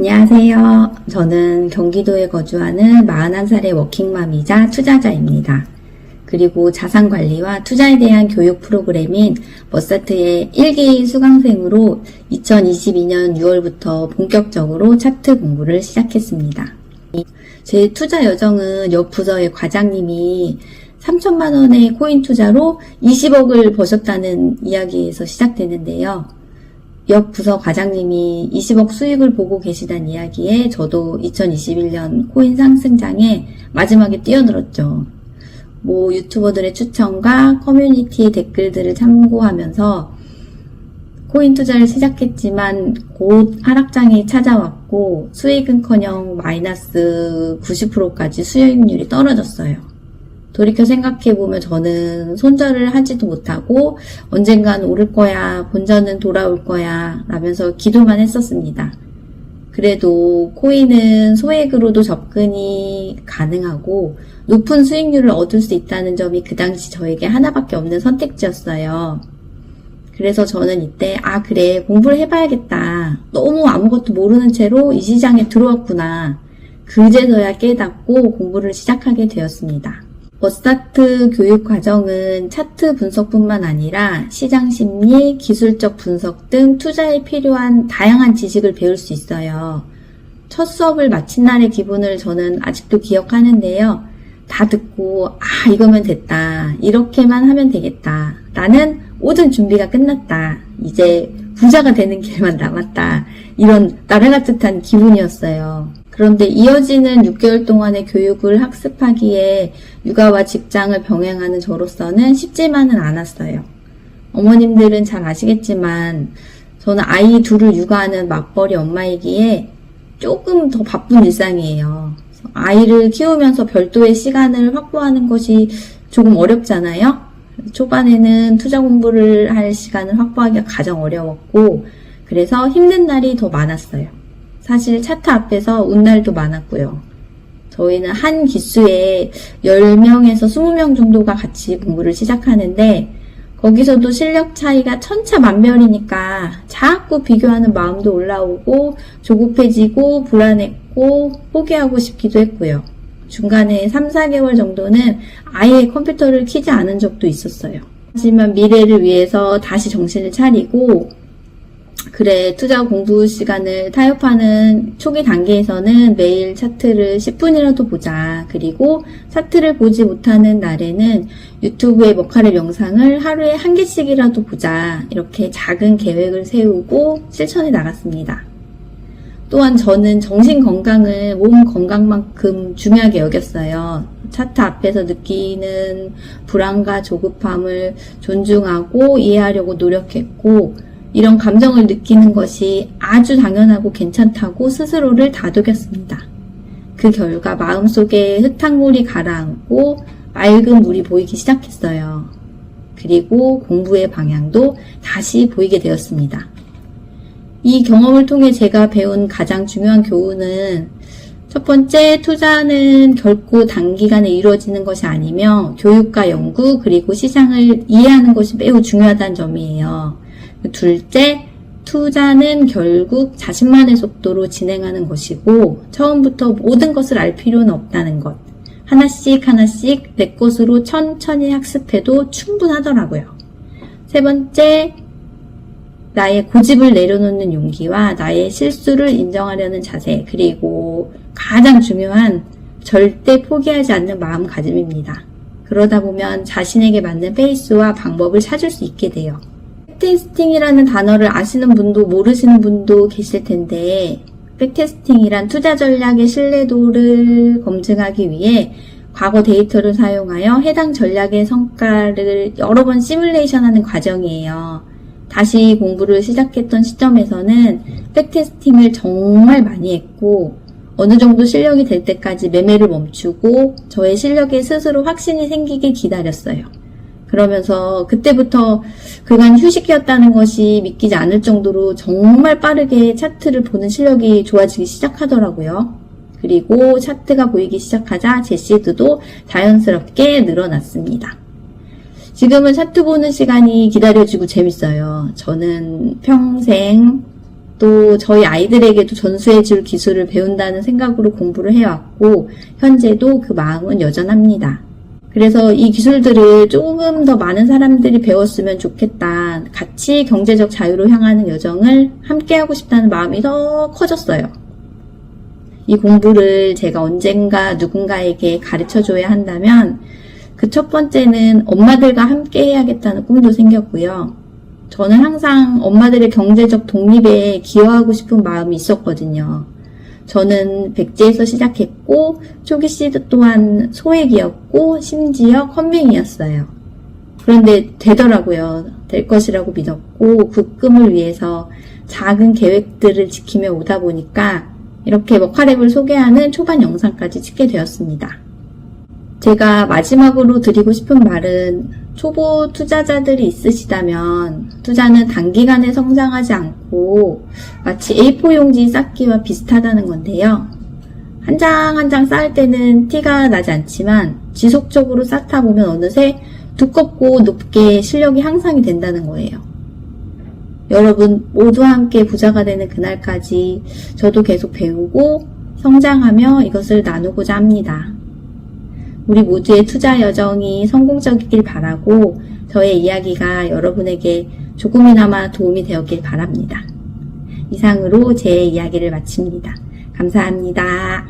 안녕하세요. 저는 경기도에 거주하는 41살의 워킹맘이자 투자자입니다. 그리고 자산관리와 투자에 대한 교육 프로그램인 머사트의 1기 수강생으로 2022년 6월부터 본격적으로 차트 공부를 시작했습니다. 제 투자 여정은 옆 부서의 과장님이 3천만 원의 코인 투자로 20억을 버셨다는 이야기에서 시작되는데요. 옆 부서 과장님이 20억 수익을 보고 계시다는 이야기에 저도 2021년 코인 상승장에 마지막에 뛰어들었죠. 유튜버들의 추천과 커뮤니티의 댓글들을 참고하면서 코인 투자를 시작했지만 곧 하락장이 찾아왔고 수익은커녕 마이너스 90%까지 수익률이 떨어졌어요. 돌이켜 생각해보면 저는 손절을 하지도 못하고 언젠간 오를 거야, 본전은 돌아올 거야 라면서 기도만 했었습니다. 그래도 코인은 소액으로도 접근이 가능하고 높은 수익률을 얻을 수 있다는 점이 그 당시 저에게 하나밖에 없는 선택지였어요. 그래서 저는 이때 그래 공부를 해봐야겠다. 너무 아무것도 모르는 채로 이 시장에 들어왔구나. 그제서야 깨닫고 공부를 시작하게 되었습니다. 머사트 교육 과정은 차트 분석뿐만 아니라 시장 심리, 기술적 분석 등 투자에 필요한 다양한 지식을 배울 수 있어요. 첫 수업을 마친 날의 기분을 저는 아직도 기억하는데요. 다 듣고 이거면 됐다. 이렇게만 하면 되겠다. 나는 모든 준비가 끝났다. 이제 부자가 되는 길만 남았다. 이런 나래가뜻한 기분이었어요. 그런데 이어지는 6개월 동안의 교육을 학습하기에 육아와 직장을 병행하는 저로서는 쉽지만은 않았어요. 어머님들은 잘 아시겠지만 저는 아이 둘을 육아하는 맞벌이 엄마이기에 조금 더 바쁜 일상이에요. 아이를 키우면서 별도의 시간을 확보하는 것이 조금 어렵잖아요. 초반에는 투자 공부를 할 시간을 확보하기가 가장 어려웠고 그래서 힘든 날이 더 많았어요. 사실 차트 앞에서 운 날도 많았고요. 저희는 한 기수에 10명에서 20명 정도가 같이 공부를 시작하는데 거기서도 실력 차이가 천차만별이니까 자꾸 비교하는 마음도 올라오고 조급해지고 불안했고 포기하고 싶기도 했고요. 중간에 3, 4개월 정도는 아예 컴퓨터를 켜지 않은 적도 있었어요. 하지만 미래를 위해서 다시 정신을 차리고 그래 투자 공부 시간을 타협하는 초기 단계에서는 매일 차트를 10분이라도 보자. 그리고 차트를 보지 못하는 날에는 유튜브의 머카레 영상을 하루에 1개씩이라도 보자. 이렇게 작은 계획을 세우고 실천해 나갔습니다. 또한 저는 정신 건강을 몸 건강만큼 중요하게 여겼어요. 차트 앞에서 느끼는 불안과 조급함을 존중하고 이해하려고 노력했고 이런 감정을 느끼는 것이 아주 당연하고 괜찮다고 스스로를 다독였습니다. 그 결과 마음속에 흙탕물이 가라앉고 맑은 물이 보이기 시작했어요. 그리고 공부의 방향도 다시 보이게 되었습니다. 이 경험을 통해 제가 배운 가장 중요한 교훈은 첫 번째, 투자는 결코 단기간에 이루어지는 것이 아니며 교육과 연구 그리고 시장을 이해하는 것이 매우 중요하다는 점이에요. 둘째, 투자는 결국 자신만의 속도로 진행하는 것이고 처음부터 모든 것을 알 필요는 없다는 것. 하나씩 내 것으로 천천히 학습해도 충분하더라고요. 세 번째, 나의 고집을 내려놓는 용기와 나의 실수를 인정하려는 자세, 그리고 가장 중요한 절대 포기하지 않는 마음가짐입니다. 그러다 보면 자신에게 맞는 페이스와 방법을 찾을 수 있게 돼요. 백테스팅이라는 단어를 아시는 분도 모르시는 분도 계실 텐데 백테스팅이란 투자 전략의 신뢰도를 검증하기 위해 과거 데이터를 사용하여 해당 전략의 성과를 여러 번 시뮬레이션하는 과정이에요. 다시 공부를 시작했던 시점에서는 백테스팅을 정말 많이 했고 어느 정도 실력이 될 때까지 매매를 멈추고 저의 실력에 스스로 확신이 생기길 기다렸어요. 그러면서 그때부터 그간 휴식이었다는 것이 믿기지 않을 정도로 정말 빠르게 차트를 보는 실력이 좋아지기 시작하더라고요. 그리고 차트가 보이기 시작하자 제 시드도 자연스럽게 늘어났습니다. 지금은 차트 보는 시간이 기다려지고 재밌어요. 저는 평생 또 저희 아이들에게도 전수해줄 기술을 배운다는 생각으로 공부를 해왔고 현재도 그 마음은 여전합니다. 그래서 이 기술들을 조금 더 많은 사람들이 배웠으면 좋겠다. 같이 경제적 자유로 향하는 여정을 함께 하고 싶다는 마음이 더 커졌어요. 이 공부를 제가 언젠가 누군가에게 가르쳐줘야 한다면 그 첫 번째는 엄마들과 함께 해야겠다는 꿈도 생겼고요. 저는 항상 엄마들의 경제적 독립에 기여하고 싶은 마음이 있었거든요. 저는 백지에서 시작했고 초기 시드 또한 소액이었고 심지어 컨맹이었어요. 그런데 되더라고요. 될 것이라고 믿었고 그 꿈을 위해서 작은 계획들을 지키며 오다 보니까 이렇게 먹카랩을 소개하는 초반 영상까지 찍게 되었습니다. 제가 마지막으로 드리고 싶은 말은 초보 투자자들이 있으시다면 투자는 단기간에 성장하지 않고 마치 A4 용지 쌓기와 비슷하다는 건데요. 한 장 한 장 쌓을 때는 티가 나지 않지만 지속적으로 쌓다 보면 어느새 두껍고 높게 실력이 향상이 된다는 거예요. 여러분 모두 함께 부자가 되는 그날까지 저도 계속 배우고 성장하며 이것을 나누고자 합니다. 우리 모두의 투자 여정이 성공적이길 바라고 저의 이야기가 여러분에게 조금이나마 도움이 되었길 바랍니다. 이상으로 제 이야기를 마칩니다. 감사합니다.